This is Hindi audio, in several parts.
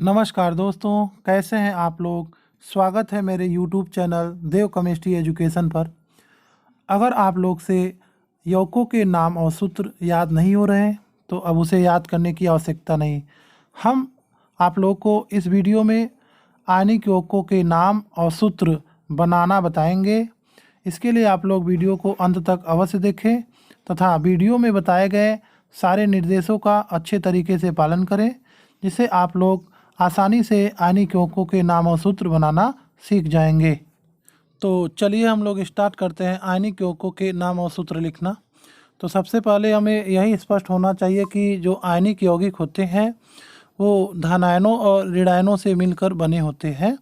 नमस्कार दोस्तों, कैसे हैं आप लोग। स्वागत है मेरे YouTube चैनल देव केमिस्ट्री एजुकेशन पर। अगर आप लोग से यौगिकों के नाम और सूत्र याद नहीं हो रहे हैं तो अब उसे याद करने की आवश्यकता नहीं। हम आप लोग को इस वीडियो में आयनिक यौगिकों के नाम और सूत्र बनाना बताएंगे। इसके लिए आप लोग वीडियो को अंत तक अवश्य देखें तथा वीडियो में बताए गए सारे निर्देशों का अच्छे तरीके से पालन करें, जिससे आप लोग आसानी से आयनिक यौगिकों के नाम और सूत्र बनाना सीख जाएंगे। तो चलिए हम लोग स्टार्ट करते हैं आयनिक यौगिकों के नाम और सूत्र लिखना। तो सबसे पहले हमें यही स्पष्ट होना चाहिए कि जो आयनिक यौगिक होते हैं वो धनायनों और ऋणायनों से मिलकर बने होते हैं।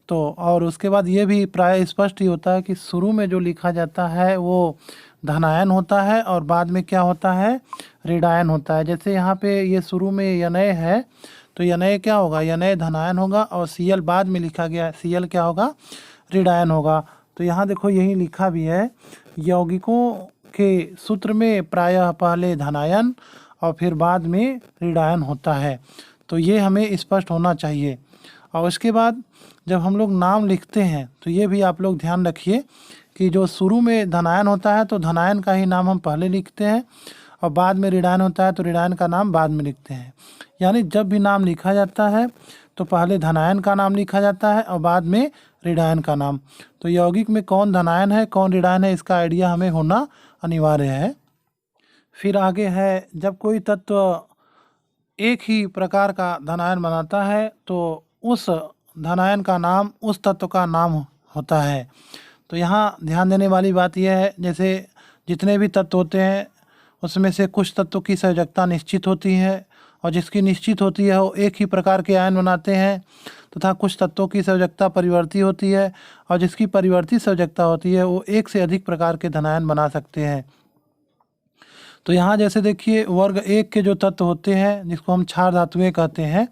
तो और उसके बाद ये भी प्राय स्पष्ट ही होता है कि शुरू में जो लिखा जाता है वो धनायन होता है और बाद में क्या होता है, ऋणायन होता है। जैसे यहाँ पे ये शुरू में यनय है तो यनय क्या होगा, यनय धनायन होगा और Cl बाद में लिखा गया है, Cl क्या होगा, ऋणायन होगा। तो यहाँ देखो यही लिखा भी है, यौगिकों के सूत्र में प्रायः पहले धनायन और फिर बाद में ऋणायन होता है। तो ये हमें स्पष्ट होना चाहिए। और उसके बाद जब हम लोग नाम लिखते हैं तो ये भी आप लोग ध्यान रखिए कि जो शुरू में धनायन होता है तो धनायन का ही नाम हम पहले लिखते हैं और बाद में ऋणायन होता है तो ऋणायन का नाम बाद में लिखते हैं। यानी जब भी नाम लिखा जाता है तो पहले धनायन का नाम लिखा जाता है और बाद में ऋणायन का नाम। तो यौगिक में कौन धनायन है कौन ऋणायन है इसका आइडिया हमें होना अनिवार्य है। फिर आगे है, जब कोई तत्व एक ही प्रकार का धनायन बनाता है तो उस धनायन का नाम उस तत्व का नाम होता है। तो यहाँ ध्यान देने वाली बात यह है, जैसे जितने भी तत्व होते हैं उसमें से कुछ तत्वों की संयोजकता निश्चित होती है और जिसकी निश्चित होती है वो एक ही प्रकार के आयन बनाते हैं, तथा कुछ तत्वों की संयोजकता परिवर्ती होती है और जिसकी परिवर्ती संयोजकता होती है वो एक से अधिक प्रकार के धनायन बना सकते हैं। तो यहाँ जैसे देखिए वर्ग एक के जो तत्व होते हैं जिसको हम क्षार धातुएं कहते हैं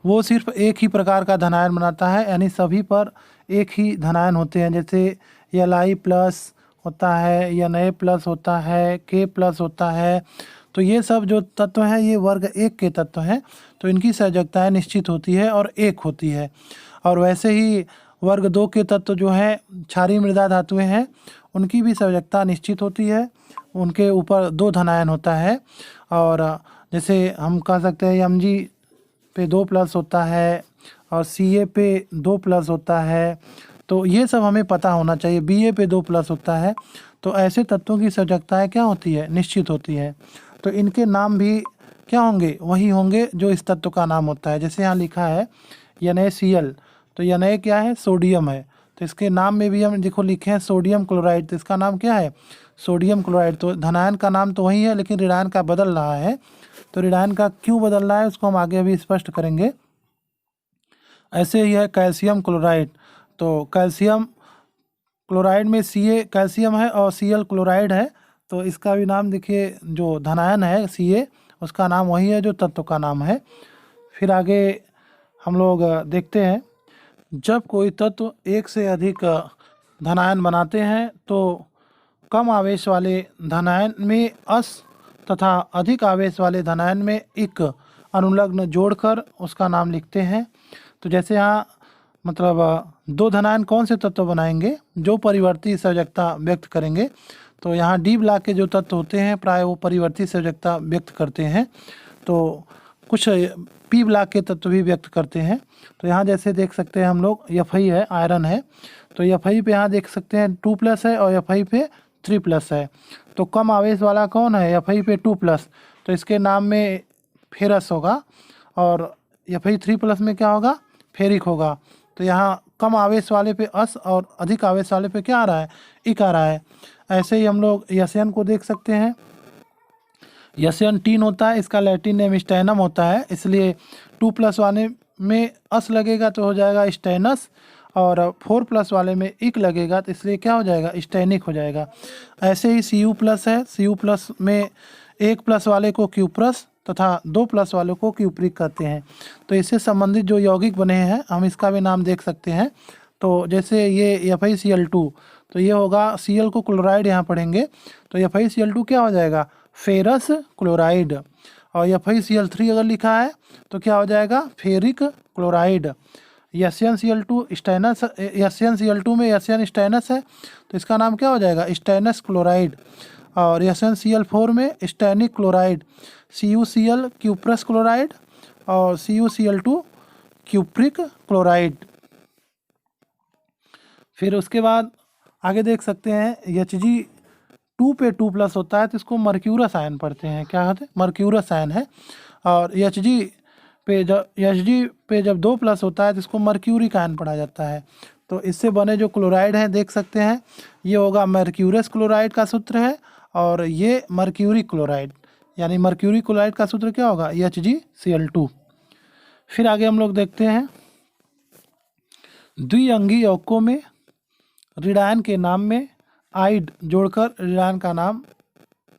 वो सिर्फ एक ही प्रकार का धनायन बनाता है, यानी सभी पर एक ही धनायन होते हैं। जैसे Li प्लस होता है, Na प्लस होता है, K प्लस होता है। तो ये सब जो तत्व हैं ये वर्ग एक के तत्व हैं, तो इनकी संयोजकताएं निश्चित होती है और एक होती है। और वैसे ही वर्ग दो के तत्व जो हैं क्षारीय मृदा धातुएं हैं उनकी भी संयोजकता निश्चित होती है, उनके ऊपर दो धनायन होता है। और जैसे हम कह सकते हैं Mg पे 2+ होता है और Ca पे 2+ होता है। तो ये सब हमें पता होना चाहिए। Ba पे 2+ होता है। तो ऐसे तत्वों की संयोजकताएं क्या होती है, निश्चित होती है। तो इनके नाम भी क्या होंगे, वही होंगे जो इस तत्व का नाम होता है। जैसे यहाँ लिखा है NaCl, तो Na क्या है, सोडियम है। तो इसके नाम में भी हम देखो लिखे हैं सोडियम क्लोराइड, तो इसका नाम क्या है, सोडियम क्लोराइड। तो धनायन का नाम तो वही है लेकिन ऋणायन का बदल रहा है। तो ऋणायन का क्यों बदल रहा है उसको हम आगे अभी स्पष्ट करेंगे। ऐसे ही है कैल्शियम क्लोराइड, तो कैल्शियम क्लोराइड में Ca कैल्शियम है और Cl क्लोराइड है। तो इसका भी नाम देखिए, जो धनायन है Ca उसका नाम वही है जो तत्व का नाम है। फिर आगे हम लोग देखते हैं, जब कोई तत्व एक से अधिक धनायन बनाते हैं तो कम आवेश वाले धनायन में अस तथा अधिक आवेश वाले धनायन में एक अनुलग्न जोड़कर उसका नाम लिखते हैं। तो जैसे यहाँ मतलब दो धनायन कौन से तत्व बनाएंगे, जो परिवर्ती संयोजकता व्यक्त करेंगे। तो यहाँ डी ब्लॉक के जो तत्व होते हैं प्राय वो परिवर्ती संयोजकता व्यक्त करते हैं, तो कुछ पी ब्लॉक के तत्व भी व्यक्त करते हैं। तो यहाँ जैसे देख सकते हैं हम लोग Fi है, आयरन है, तो Fi पे यहाँ देख सकते हैं 2+ है और Fi पे 3+ है। तो कम आवेश वाला कौन है, Fi पे 2+, तो इसके नाम में फेरस होगा और Fi 3+ में क्या होगा, फेरिक होगा। तो यहाँ कम आवेश वाले पे अस और अधिक आवेश वाले पे क्या आ रहा है, इक आ रहा है। ऐसे ही हम लोग यसन को देख सकते हैं, यसन टीन होता है, इसका लैटिन नेम स्टैनम होता है, इसलिए 2+ वाले में अस लगेगा तो हो जाएगा स्टैनस और 4+ वाले में इक लगेगा तो इसलिए क्या हो जाएगा, स्टैनिक हो जाएगा। ऐसे ही Cu+ है, Cu+ में 1+ वाले को Q+ तथा 2+ वालों को क्यूप्रिक कहते हैं। तो इससे संबंधित जो यौगिक बने हैं हम इसका भी नाम देख सकते हैं। तो जैसे ये FiCl2, तो ये होगा, Cl को क्लोराइड यहाँ पढ़ेंगे तो FiCl2 क्या हो जाएगा, फेरस क्लोराइड। और FeCl3 अगर लिखा है तो क्या हो जाएगा, ferric chloride. SnCl2 stannous, SnCl2 में Sn स्टेनस है तो इसका नाम क्या हो जाएगा, स्टेनस क्लोराइड। और SnCl4 में Stenik chloride, CuCl cuprous chloride और CuCl2 क्यूप्रिक क्लोराइड। फिर उसके बाद आगे देख सकते हैं Hg2 पे 2+ होता है तो इसको मर्क्यूरस आयन पढ़ते हैं, क्या होते हैं, मर्क्यूरस आयन है। और Hg पे जब 2+ होता है तो इसको मर्क्यूरिक आयन पढ़ा जाता है। तो इससे बने जो क्लोराइड हैं देख सकते हैं, ये होगा मर्क्यूरस क्लोराइड का सूत्र है और ये मर्क्यूरिक क्लोराइड, यानी मर्क्यूरिक क्लोराइड का सूत्र क्या होगा, HgCl2। फिर आगे हम लोग देखते हैं द्विअंगी यौगिकों में ऋणायन के नाम में आइड जोड़कर ऋणायन का नाम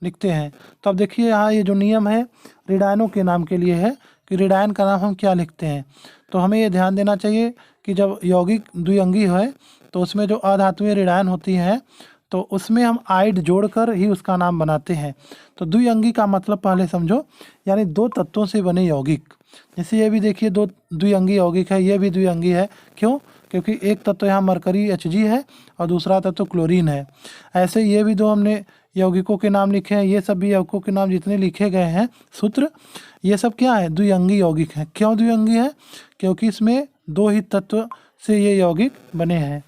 लिखते हैं। तो अब देखिए यहाँ ये जो नियम है ऋणायनों के नाम के लिए है कि ऋणायन का नाम हम क्या लिखते हैं। तो हमें ये ध्यान देना चाहिए कि जब यौगिक द्विअंगी है तो उसमें जो अधातुएं ऋणायन होती हैं तो उसमें हम आइड जोड़कर ही उसका नाम बनाते हैं। तो द्विअंगी का मतलब पहले समझो, यानी 2 तत्वों से बने यौगिक। जैसे ये भी देखिए 2 द्विअंगी यौगिक है, ये भी द्विअंगी है, क्यों, क्योंकि एक तत्व यहाँ मरकरी Hg है और दूसरा तत्व क्लोरीन है। ऐसे ये भी 2 हमने यौगिकों के नाम लिखे हैं, ये सब भी यौगिकों के नाम जितने लिखे गए हैं सूत्र, ये सब क्या है, द्विअंगी यौगिक हैं। क्यों द्विअंगी है, क्योंकि इसमें 2 ही तत्व से ये यौगिक बने हैं।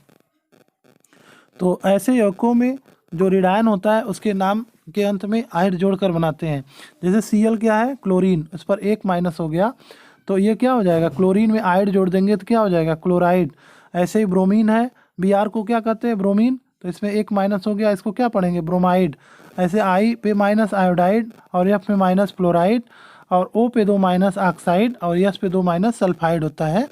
तो ऐसे यौगिकों में जो ऋणायन होता है उसके नाम के अंत में आइड जोड़कर बनाते हैं। जैसे Cl क्या है, क्लोरीन, उस पर 1- हो गया तो ये क्या हो जाएगा, क्लोरीन में आइड जोड़ देंगे तो क्या हो जाएगा, क्लोराइड। ऐसे ही ब्रोमीन है, Br को क्या कहते हैं, ब्रोमीन, तो इसमें 1- हो गया, इसको क्या पढ़ेंगे, ब्रोमाइड। ऐसे I पे - आयोडाइड और F में - फ्लोराइड और O पे 2- ऑक्साइड और S पे 2- सल्फाइड होता है।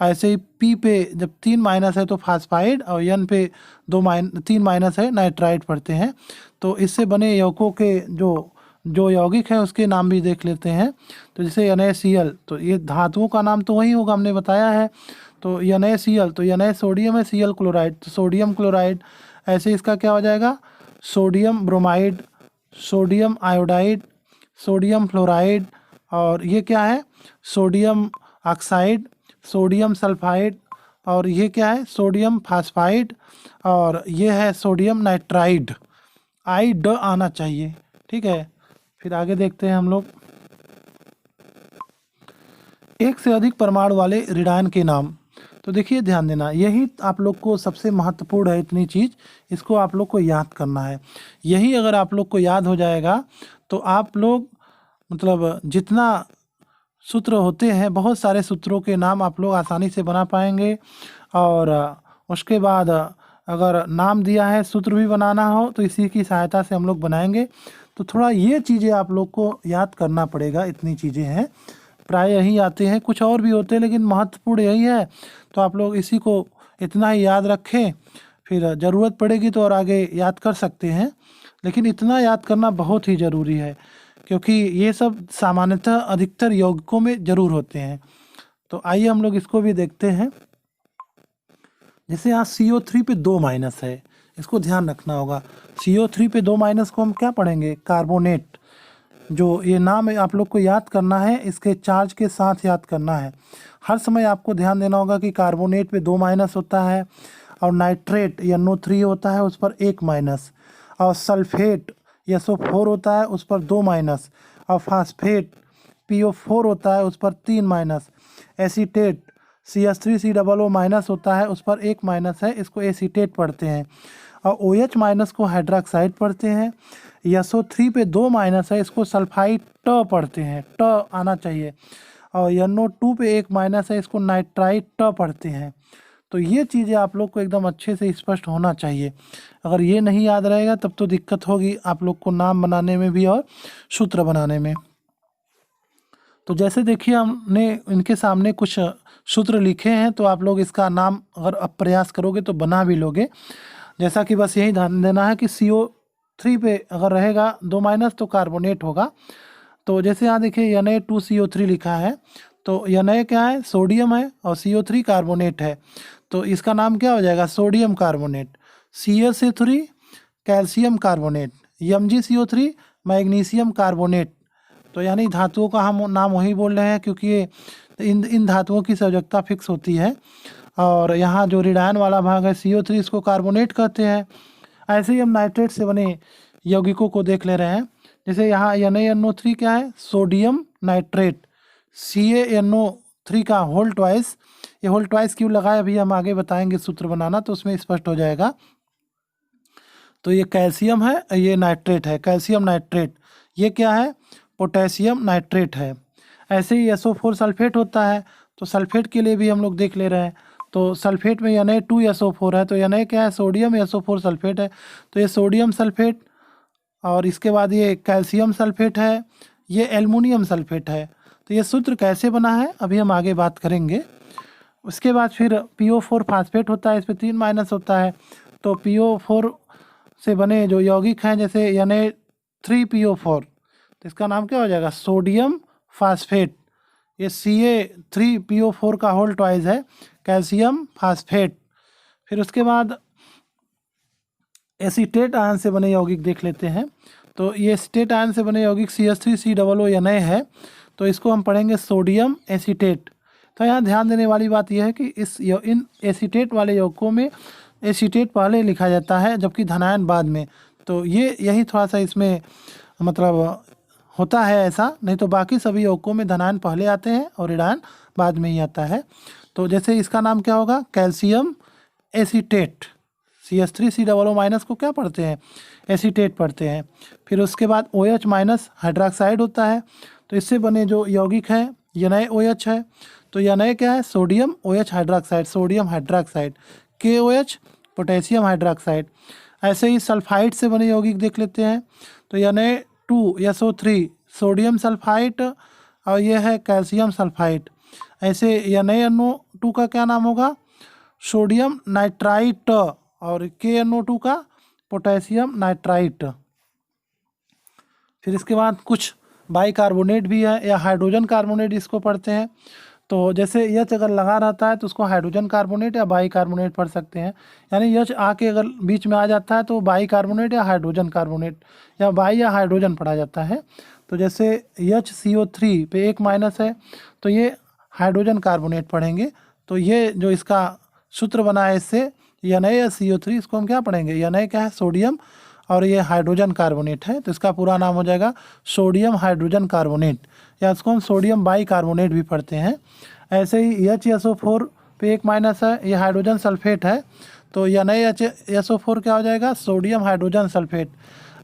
ऐसे ही P पे जब 3- है तो फास्फाइड और N पे 3- है, नाइट्राइड पढ़ते हैं। तो इससे बने यौगिकों के जो यौगिक है उसके नाम भी देख लेते हैं। तो जैसे NaCl, तो ये धातुओं का नाम तो वही होगा, हमने बताया है। तो NaCl, तो Na सोडियम है, Cl क्लोराइड, तो सोडियम क्लोराइड। ऐसे इसका क्या हो जाएगा, sodium bromide, sodium iodide, sodium fluoride और ये क्या है, सोडियम ऑक्साइड, सोडियम सल्फाइड और ये क्या है, सोडियम फास्फाइड और ये है सोडियम नाइट्राइड। आइड आना चाहिए, ठीक है। फिर आगे देखते हैं हम लोग, एक से अधिक परमाणु वाले ऋणायन के नाम। तो देखिए ध्यान देना, यही आप लोग को सबसे महत्वपूर्ण है, इतनी चीज़ इसको आप लोग को याद करना है। यही अगर आप लोग को याद हो जाएगा तो आप लोग मतलब जितना सूत्र होते हैं, बहुत सारे सूत्रों के नाम आप लोग आसानी से बना पाएंगे। और उसके बाद अगर नाम दिया है सूत्र भी बनाना हो तो इसी की सहायता से हम लोग बनाएंगे। तो थोड़ा ये चीज़ें आप लोग को याद करना पड़ेगा, इतनी चीज़ें हैं, प्राय यही आते हैं, कुछ और भी होते हैं लेकिन महत्वपूर्ण यही है। तो आप लोग इसी को इतना ही याद रखें, फिर ज़रूरत पड़ेगी तो और आगे याद कर सकते हैं, लेकिन इतना याद करना बहुत ही ज़रूरी है क्योंकि ये सब सामान्यतः अधिकतर यौगिकों में ज़रूर होते हैं। तो आइए हम लोग इसको भी देखते हैं। जैसे यहाँ CO3 पे 2- है, इसको ध्यान रखना होगा। CO3 पे 2- को हम क्या पढ़ेंगे, कार्बोनेट। जो ये नाम है आप लोग को याद करना है, इसके चार्ज के साथ याद करना है। हर समय आपको ध्यान देना होगा कि कार्बोनेट पे 2- होता है और नाइट्रेट NO3 होता है उस पर 1- और सल्फेट SO4 होता है उस पर 2- और फास्फेट PO4 होता है उस पर 3- एसीटेट CH3COO- होता है उस पर 1- है, इसको एसीटेट पढ़ते हैं। और OH- को हाइड्रोक्साइड पढ़ते हैं। SO3 पे 2- है, इसको सल्फाइड ट पढ़ते हैं, ट आना चाहिए। और NO2 पे 1- है, इसको नाइट्राइड ट पढ़ते हैं। तो ये चीज़ें आप लोग को एकदम अच्छे से स्पष्ट होना चाहिए। अगर ये नहीं याद रहेगा तब तो दिक्कत होगी आप लोग को नाम बनाने में भी और सूत्र बनाने में। तो जैसे देखिए हमने इनके सामने कुछ सूत्र लिखे हैं, तो आप लोग इसका नाम अगर अब प्रयास करोगे तो बना भी लोगे। जैसा कि बस यही ध्यान देना है कि CO3 पे अगर रहेगा 2- तो कार्बोनेट होगा। तो जैसे यहाँ देखिए Na2CO3 लिखा है, तो Na क्या है, सोडियम है और CO3 कार्बोनेट है, तो इसका नाम क्या हो जाएगा, sodium carbonate. CaCO3 calcium carbonate, MgCO3 magnesium carbonate, तो यानी धातुओं का हम नाम वही बोल रहे हैं क्योंकि ये इन धातुओं की संयोजकता फिक्स होती है। और यहाँ जो ऋणायन वाला भाग है CO3, इसको कार्बोनेट कहते हैं। ऐसे ही हम नाइट्रेट से बने यौगिकों को देख ले रहे हैं। जैसे यहाँ NaNO3 क्या है, सोडियम नाइट्रेट, CaNO3 का होल ट्वाइस। ये होल ट्वाइस क्यों लगाए अभी हम आगे बताएंगे सूत्र बनाना, तो उसमें स्पष्ट हो जाएगा। तो ये कैल्शियम है, ये नाइट्रेट है, कैल्शियम नाइट्रेट। ये क्या है, पोटेशियम नाइट्रेट है। ऐसे ही SO4 सल्फेट होता है, तो सल्फेट के लिए भी हम लोग देख ले रहे हैं। तो सल्फेट में Na2SO4 है, तो Na क्या है, सोडियम SO4 सल्फेट है, तो ये सोडियम सल्फेट। और इसके बाद ये कैल्शियम सल्फेट है, ये एल्युमिनियम सल्फेट है। तो ये सूत्र कैसे बना है अभी हम आगे बात करेंगे। उसके बाद फिर PO4 फास्फेट होता है, इस पर 3 माइनस होता है। तो PO4 से बने जो यौगिक हैं, जैसे Na3PO4, तो इसका नाम क्या हो जाएगा, सोडियम फास्फेट। ये Ca3PO4 का होल ट्वाइस है, कैल्शियम फास्फेट। फिर उसके बाद एसीटेट आयन से बने यौगिक देख लेते हैं। तो ये एसीटेट आयन से बने यौगिक CH3COO Na है, तो इसको हम पढ़ेंगे सोडियम एसीटेट। तो यहाँ ध्यान देने वाली बात यह है कि इन एसीटेट वाले यौगिकों में एसीटेट पहले लिखा जाता है जबकि धनायन बाद में। तो ये यही थोड़ा सा इसमें मतलब होता है ऐसा, नहीं तो बाकी सभी यौगिकों में धनायन पहले आते हैं और ऋणायन बाद में ही आता है। तो जैसे इसका नाम क्या होगा, कैल्शियम एसीटेट। CH3COO- को क्या पढ़ते हैं, एसीटेट पढ़ते हैं। फिर उसके बाद OH- हाइड्रोक्साइड होता है, तो इससे बने जो यौगिक हैं NaOH है। तो Na क्या है, sodium OH hydroxide, sodium hydroxide. KOH potassium hydroxide. ऐसे ही सल्फाइड से बने यौगिक देख लेते हैं। तो Na2SO3 सोडियम सल्फाइड, और यह है कैल्शियम सल्फाइड। ऐसे NaNO2 का क्या नाम होगा, सोडियम नाइट्राइट, और KNO2 का पोटेशियम नाइट्राइट। फिर इसके बाद कुछ बाइकार्बोनेट भी है, या हाइड्रोजन कार्बोनेट इसको पढ़ते हैं। तो जैसे H अगर लगा रहता है तो उसको हाइड्रोजन कार्बोनेट या बाइकार्बोनेट पढ़ सकते हैं। यानी H आके अगर बीच में आ जाता है तो बाइकार्बोनेट या हाइड्रोजन कार्बोनेट, या बाई या हाइड्रोजन पढ़ा जाता है। तो जैसे HCO3 पे 1 माइनस है, तो ये हाइड्रोजन कार्बोनेट पढ़ेंगे। तो ये जो इसका सूत्र बना है इससे, NaCO3, इसको हम क्या पढ़ेंगे, Na क्या है, सोडियम, और ये हाइड्रोजन कार्बोनेट है, तो इसका पूरा नाम हो जाएगा सोडियम हाइड्रोजन कार्बोनेट, या इसको हम सोडियम बाई कार्बोनेट भी पढ़ते हैं। ऐसे ही HSO4 पे 1 माइनस है, ये हाइड्रोजन सल्फेट है, तो NaHSO4 क्या हो जाएगा, सोडियम हाइड्रोजन सल्फेट।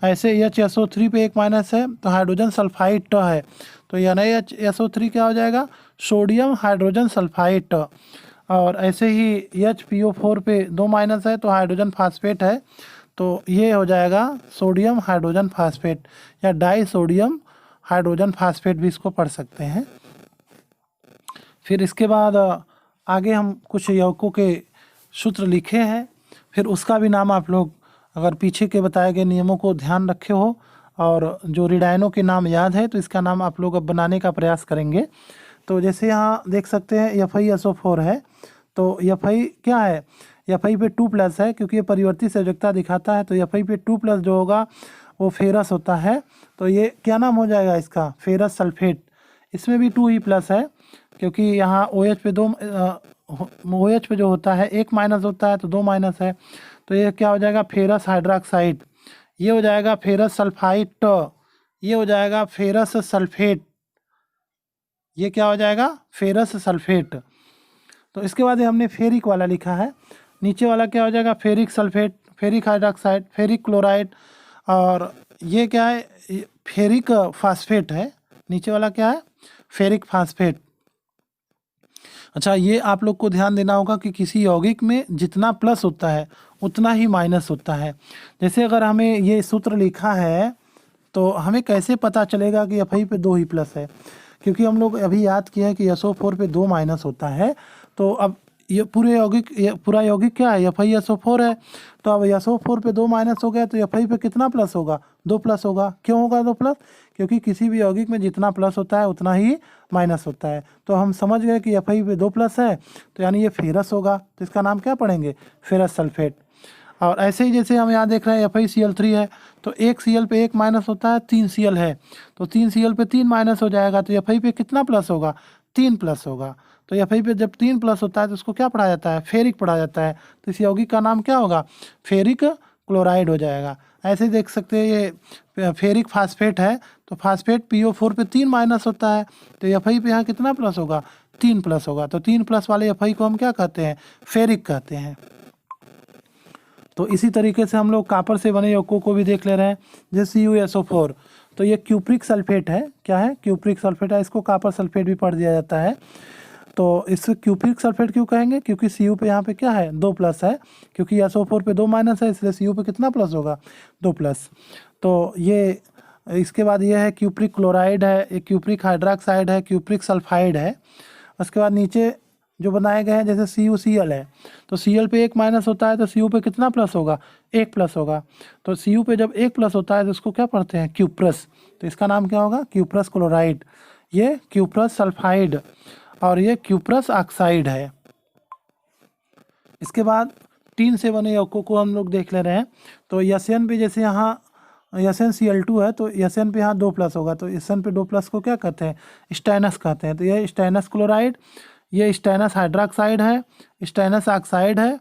ऐसे HSO3 पे 1 माइनस है, तो हाइड्रोजन सल्फाइड है, तो NaHSO3 क्या हो जाएगा, सोडियम हाइड्रोजन सल्फाइड। और ऐसे ही HPO4 पे 2 माइनस है, तो हाइड्रोजन फास्फेट है, तो ये हो जाएगा सोडियम हाइड्रोजन फास्फेट, या डाई सोडियम हाइड्रोजन फास्फेट भी इसको पढ़ सकते हैं। फिर इसके बाद आगे हम कुछ यौगिकों के सूत्र लिखे हैं, फिर उसका भी नाम आप लोग अगर पीछे के बताए गए नियमों को ध्यान रखे हो और जो ऋणायनों के नाम याद है तो इसका नाम आप लोग अब बनाने का प्रयास करेंगे। तो जैसे यहाँ देख सकते हैं FeSO4 है, तो Fe क्या है, Fe पे 2+ है क्योंकि ये परिवर्तित संयोजकता दिखाता है, तो Fe पे 2+ जो होगा वो फेरस होता है, तो ये क्या नाम हो जाएगा इसका, फेरस सल्फेट। इसमें भी 2 ही प्लस है क्योंकि यहाँ OH पे 2 OH पे जो होता है 1 माइनस होता है, तो 2 माइनस है, तो ये क्या हो जाएगा, फेरस हाइड्रोक्साइड। ये हो जाएगा फेरस सल्फाइड, ये हो जाएगा फेरस सल्फेट, ये क्या हो जाएगा, फेरस सल्फेट। तो इसके बाद हमने फेरिक वाला लिखा है, नीचे वाला क्या हो जाएगा, ferric sulphate, ferric hydroxide, ferric chloride, और ये क्या है, फेरिक फास्फेट है, नीचे वाला क्या है, फेरिक फास्फेट। अच्छा, ये आप लोग को ध्यान देना होगा कि किसी यौगिक में जितना प्लस होता है उतना ही माइनस होता है। जैसे अगर हमें ये सूत्र लिखा है तो हमें कैसे पता चलेगा कि Fe पे 2 ही प्लस है, क्योंकि हम लोग अभी याद किए हैं कि SO4 पे 2 माइनस होता है। तो अब ये पूरा यौगिक क्या है, FeSO4 है, तो अब SO4 पे 2 माइनस हो गया तो Fe पे कितना प्लस होगा, 2 प्लस होगा। क्यों होगा 2 प्लस, क्योंकि किसी भी यौगिक में जितना प्लस होता है उतना ही माइनस होता है। तो हम समझ गए कि Fe पे 2 प्लस है, तो यानी ये फेरस होगा, तो इसका नाम क्या पढ़ेंगे, फेरस सल्फेट। और ऐसे ही जैसे हम यहाँ देख रहे हैं FeCl3 है, तो एक Cl पे एक माइनस होता है, 3 Cl है तो 3 Cl पे 3 माइनस हो जाएगा, तो Fe पे कितना प्लस होगा, 3 प्लस होगा। तो Fe पे जब 3 प्लस होता है तो उसको क्या पढ़ा जाता है, फेरिक पढ़ा जाता है। तो इस यौगिक का नाम क्या होगा, फेरिक क्लोराइड हो जाएगा। ऐसे ही देख सकते हैं ये फेरिक फास्फेट है, तो फास्फेट PO4 पे 3 माइनस होता है, तो Fe पे यहाँ कितना प्लस होगा, 3 प्लस होगा। तो 3 प्लस वाले Fe को हम क्या कहते हैं, फेरिक कहते हैं। तो इसी तरीके से हम लोग कापर से बने यौगिकों को भी देख ले रहे हैं, जैसे CuSO4, तो ये क्यूप्रिक सल्फेट है। क्या है, क्यूप्रिक सल्फेट है, इसको कापर सल्फेट भी पढ़ दिया जाता है। तो इस क्यूप्रिक सल्फेट क्यों कहेंगे, क्योंकि Cu पे यहाँ पे क्या है, 2 प्लस है, क्योंकि SO4 पे 2 माइनस है, इसलिए Cu पे कितना प्लस होगा, 2 प्लस। तो ये इसके बाद ये है क्यूप्रिक क्लोराइड है, एक क्यूप्रिक हाइड्रोक्साइड है, क्यूप्रिक सल्फाइड है। उसके बाद नीचे जो बनाए गए हैं जैसे CuCl है, तो Cl पे 1 माइनस होता है, तो Cu पे कितना प्लस होगा, 1 प्लस होगा। तो Cu पे जब 1 प्लस होता है तो उसको क्या पढ़ते हैं, क्यूप्रस। तो इसका नाम क्या होगा, क्यूप्रस क्लोराइड। ये क्यूप्रस सल्फाइड और ये क्यूप्रस ऑक्साइड है। इसके बाद टीन से बने यौगिकों को हम लोग देख ले रहे हैं। तो Sn पे जैसे यहाँ SnCl2 है, तो Sn पे यहाँ 2 प्लस होगा, तो Sn पे 2 प्लस को क्या कहते हैं, स्टेनस कहते हैं। तो ये स्टेनस क्लोराइड, ये स्टेनस हाइड्रोक्साइड है, स्टेनस ऑक्साइड है,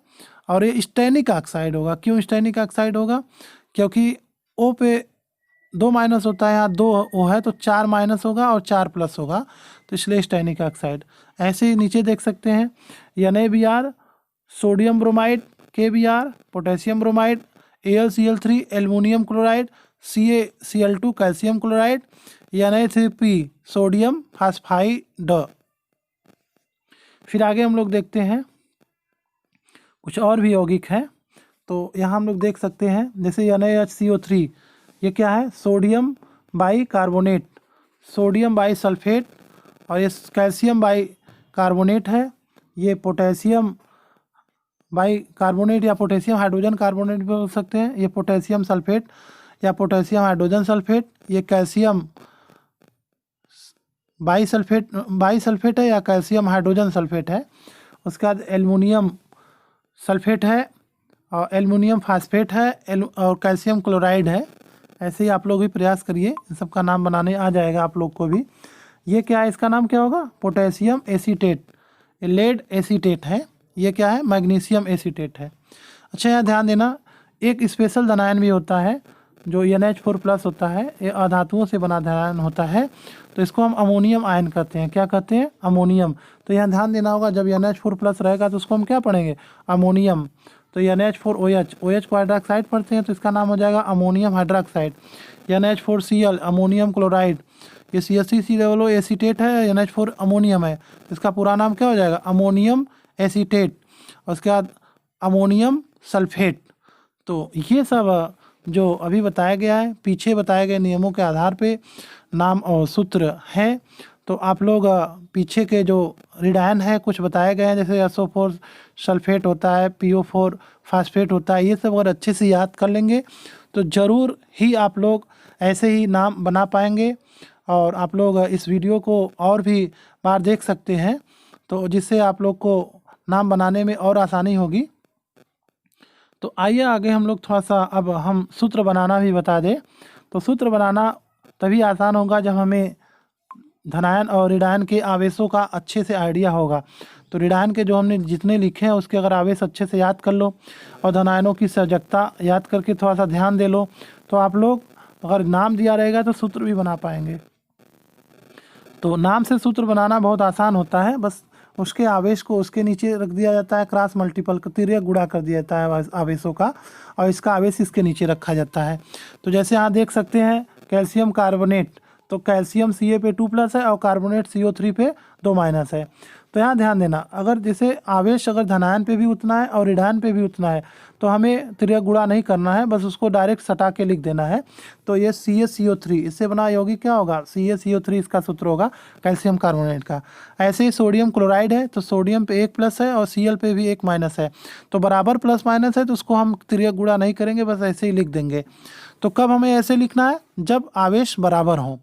और ये स्टेनिक ऑक्साइड होगा। क्यों स्टेनिक ऑक्साइड होगा, क्योंकि O पे 2 माइनस होता है, यहाँ 2 O है तो 4 माइनस होगा और 4 प्लस होगा, तो इसलिए स्टेनिक ऑक्साइड। ऐसे ही नीचे देख सकते हैं NaBr, sodium bromide, KBr, potassium bromide, AlCl3, aluminium chloride, CaCl2, calcium chloride, Na3P, sodium phosphide. फिर आगे हम लोग देखते हैं कुछ और भी यौगिक हैं। तो यहाँ हम लोग देख सकते हैं जैसे NaHCO3, ये क्या है, sodium by carbonate, sodium by sulphate, और ये कैल्शियम बाई कार्बोनेट है। ये पोटेशियम बाई कार्बोनेट या पोटेशियम हाइड्रोजन कार्बोनेट भी बोल सकते हैं। ये पोटेशियम सल्फेट या पोटेशियम हाइड्रोजन सल्फेट, ये कैल्शियम बाई सल्फेट है या कैल्शियम हाइड्रोजन सल्फेट है। उसके बाद एल्युमिनियम सल्फेट है और एल्युमिनियम फास्फेट है और कैल्शियम क्लोराइड है। ऐसे ही आप लोग भी प्रयास करिए, इन सब का नाम बनाने आ जाएगा आप लोग को भी। ये क्या है, इसका नाम क्या होगा, पोटेशियम एसीटेट, लेड एसीटेट है। ये क्या है, मैग्नीशियम एसीटेट है। अच्छा, यहाँ ध्यान देना, एक स्पेशल धनायन भी होता है जो NH4 प्लस होता है, ये अधातुओं से बना धनायन होता है, तो इसको हम अमोनियम आयन कहते हैं। क्या कहते हैं, अमोनियम। तो यहाँ ध्यान देना होगा, जब NH4 प्लस रहेगा तो उसको हम क्या पढ़ेंगे, अमोनियम। तो NH4OH, OH को हाइड्रोक्साइड पढ़ते हैं, तो इसका नाम हो जाएगा ammonium hydroxide. NH4Cl, ammonium chloride. ये CH3COO एसीटेट है, NH4 अमोनियम है, इसका पूरा नाम क्या हो जाएगा, अमोनियम एसीटेट। उसके बाद अमोनियम सल्फेट। तो ये सब जो अभी बताया गया है, पीछे बताए गए नियमों के आधार पे नाम और सूत्र हैं। तो आप लोग पीछे के जो रिडायन है कुछ बताए गए हैं, जैसे SO4 सल्फेट होता है, PO4 फास्फेट होता है, ये सब अगर अच्छे से याद कर लेंगे तो ज़रूर ही आप लोग ऐसे ही नाम बना पाएंगे। और आप लोग इस वीडियो को और भी बार देख सकते हैं, तो जिससे आप लोग को नाम बनाने में और आसानी होगी। तो आइए आगे हम लोग थोड़ा सा अब हम सूत्र बनाना भी बता दें। तो सूत्र बनाना तभी आसान होगा जब हमें धनायन और ऋणायन के आवेशों का अच्छे से आइडिया होगा। तो ऋणायन के जो हमने जितने लिखे हैं उसके अगर आवेश अच्छे से याद कर लो और धनायनों की सजगता याद करके थोड़ा सा ध्यान दे लो, तो आप लोग अगर नाम दिया रहेगा तो सूत्र भी बना पाएंगे। तो नाम से सूत्र बनाना बहुत आसान होता है, बस उसके आवेश को उसके नीचे रख दिया जाता है, क्रॉस मल्टीपल तिर्यक गुणा कर दिया जाता है आवेशों का, और इसका आवेश इसके नीचे रखा जाता है। तो जैसे यहाँ देख सकते हैं कैल्शियम कार्बोनेट, तो कैल्शियम Ca पे 2 प्लस है और कार्बोनेट CO3 पे 2 माइनस है। तो यहाँ ध्यान देना, अगर जैसे आवेश अगर धनायन पे भी उतना है और ऋणायन पे भी उतना है तो हमें तिर्यक गुणा नहीं करना है, बस उसको डायरेक्ट सटा के लिख देना है। तो ये CaCO3 इससे बना यौगिक क्या होगा, CaCO3 इसका सूत्र होगा कैल्शियम कार्बोनेट का। ऐसे ही सोडियम क्लोराइड है, तो सोडियम पे 1 प्लस है और Cl पे भी 1 माइनस है, तो बराबर प्लस माइनस है, तो उसको हम तिर्यक गुणा नहीं करेंगे, बस ऐसे ही लिख देंगे। तो कब हमें ऐसे लिखना है, जब आवेश बराबर हों।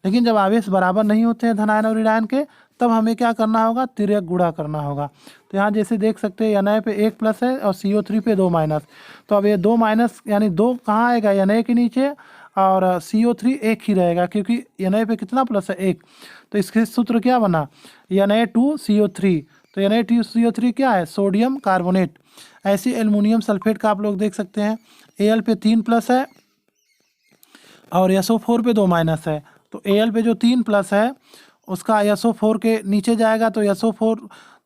लेकिन जब आवेश बराबर नहीं होते हैं धनायन और ऋणायन के, तब हमें क्या करना होगा, तिर्यक गुणा करना होगा। तो यहाँ जैसे देख सकते हैं Na पे 1 प्लस है और CO3 पे 2 माइनस। तो अब ये 2 माइनस यानी 2 कहाँ आएगा, Na के नीचे, और CO3 1 ही रहेगा क्योंकि Na पे कितना प्लस है, 1। तो इसके सूत्र क्या बना, Na2CO3। तो Na2CO3 क्या है, सोडियम कार्बोनेट। ऐसे एल्युमिनियम सल्फेट का आप लोग देख सकते हैं, Al पे 3 प्लस है और SO4 पे 2 माइनस है। तो Al पे जो 3 प्लस है उसका SO4 के नीचे जाएगा, तो SO4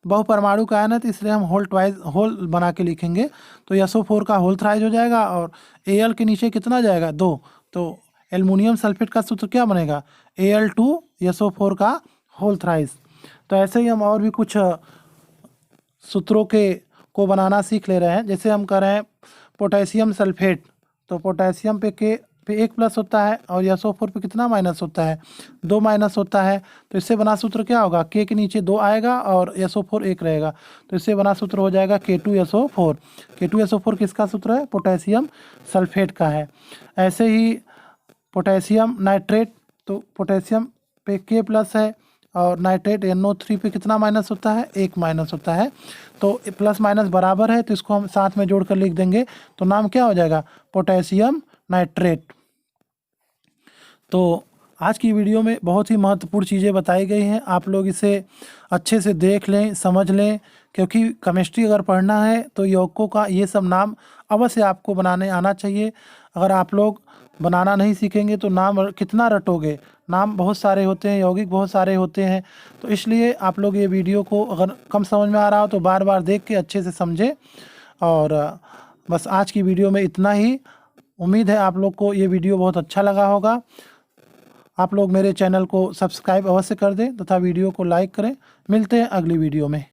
बहुपरमाणु का आयन है, तो इसलिए हम होल बना के लिखेंगे। तो SO4 का होल थ्राइज हो जाएगा और Al के नीचे कितना जाएगा, 2। तो एल्युमिनियम सल्फेट का सूत्र क्या बनेगा, Al2SO4 का होल थ्राइज। तो ऐसे ही हम और भी कुछ सूत्रों को बनाना सीख ले रहे हैं। जैसे हम कर रहे हैं पोटेशियम सल्फेट, तो पोटेशियम पे पे 1 प्लस होता है और SO4 पे कितना माइनस होता है, 2 माइनस होता है। तो इससे बना सूत्र क्या होगा, K के नीचे 2 आएगा और SO4 1 रहेगा। तो इससे बना सूत्र हो जाएगा K2SO4। K2SO4 किसका सूत्र है, पोटेशियम सल्फेट का है। ऐसे ही पोटेशियम नाइट्रेट, तो पोटेशियम पे K प्लस है और नाइट्रेट NO3 पे कितना माइनस होता है, 1 माइनस होता है। तो प्लस माइनस बराबर है, तो इसको हम साथ में जोड़ कर लिख देंगे, तो नाम क्या हो जाएगा, पोटेशियम नाइट्रेट। तो आज की वीडियो में बहुत ही महत्वपूर्ण चीज़ें बताई गई हैं, आप लोग इसे अच्छे से देख लें, समझ लें, क्योंकि केमिस्ट्री अगर पढ़ना है तो यौगिकों का ये सब नाम अवश्य आपको बनाने आना चाहिए। अगर आप लोग बनाना नहीं सीखेंगे तो नाम कितना रटोगे, नाम बहुत सारे होते हैं, यौगिक बहुत सारे होते हैं। तो इसलिए आप लोग ये वीडियो को अगर कम समझ में आ रहा हो तो बार बार देख के अच्छे से समझें। और बस आज की वीडियो में इतना ही। उम्मीद है आप लोग को ये वीडियो बहुत अच्छा लगा होगा। आप लोग मेरे चैनल को सब्सक्राइब अवश्य कर दें तथा वीडियो को लाइक करें। मिलते हैं अगली वीडियो में।